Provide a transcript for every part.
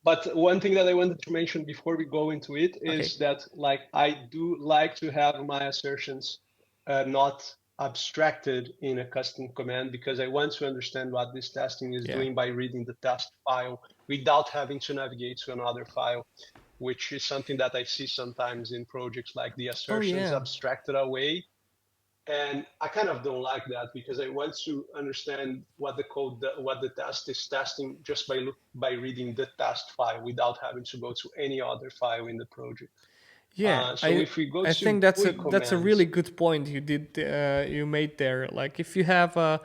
But one thing that I wanted to mention before we go into it Okay. is that like I do like to have my assertions not abstracted in a custom command because I want to understand what this testing is Yeah. doing by reading the test file without having to navigate to another file, which is something that I see sometimes in projects like the Oh assertions yeah. abstracted away. And I kind of don't like that because I want to understand what the code, what the test is testing just by reading the test file without having to go to any other file in the project. Yeah, So if we go I to think that's GUI a really commands, good point you made there. Like if you have a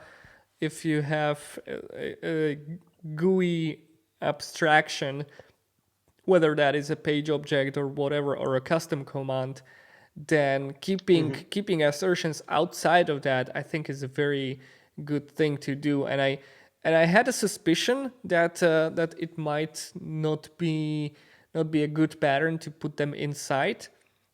GUI abstraction, whether that is a page object or whatever or a custom command, then mhm, keeping assertions outside of that I think is a very good thing to do. And I had a suspicion that that it might not be a good pattern to put them inside,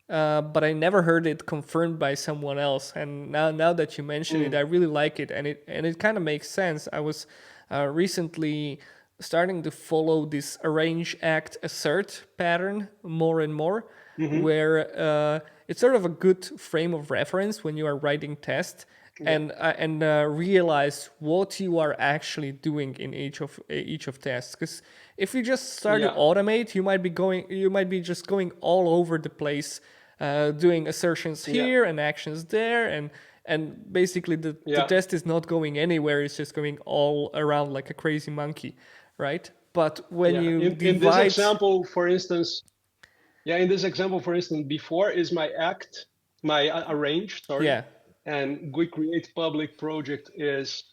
but I never heard it confirmed by someone else. And now that you mention it, mm, I really like it, and it kind of makes sense. I was recently starting to follow this arrange, act, assert pattern more and more, mhm, where it's sort of a good frame of reference when you are writing tests yeah, and realize what you are actually doing in each of tests. Because if you just start to yeah, automate, you might be just going all over the place, doing assertions yeah, here and actions there, and basically the yeah, test is not going anywhere. It's just going all around like a crazy monkey, right? But when yeah. you In this divide, example, for instance, yeah, in this example, for instance, before is my act, my arrange, sorry, yeah, and GUI create public project is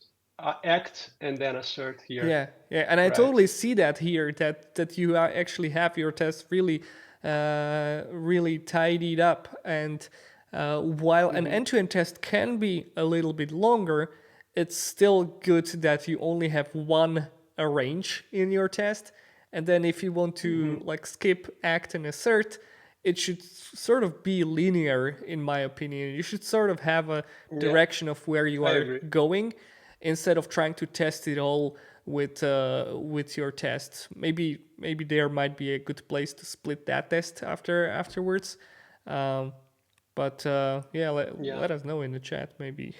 act and then assert here, yeah, and I right? totally see that here that you actually have your test really, really tidied up, and while an Hmm. end-to-end test can be a little bit longer, it's still good that you only have one arrange in your test, and then if you want to Hmm. like skip, act, and assert, it should sort of be linear in my opinion. You should sort of have a Yeah, direction of where you I are agree. going instead of trying to test it all with your tests. Maybe there might be a good place to split that test afterwards. Um, but yeah, Yeah. let us know in the chat maybe.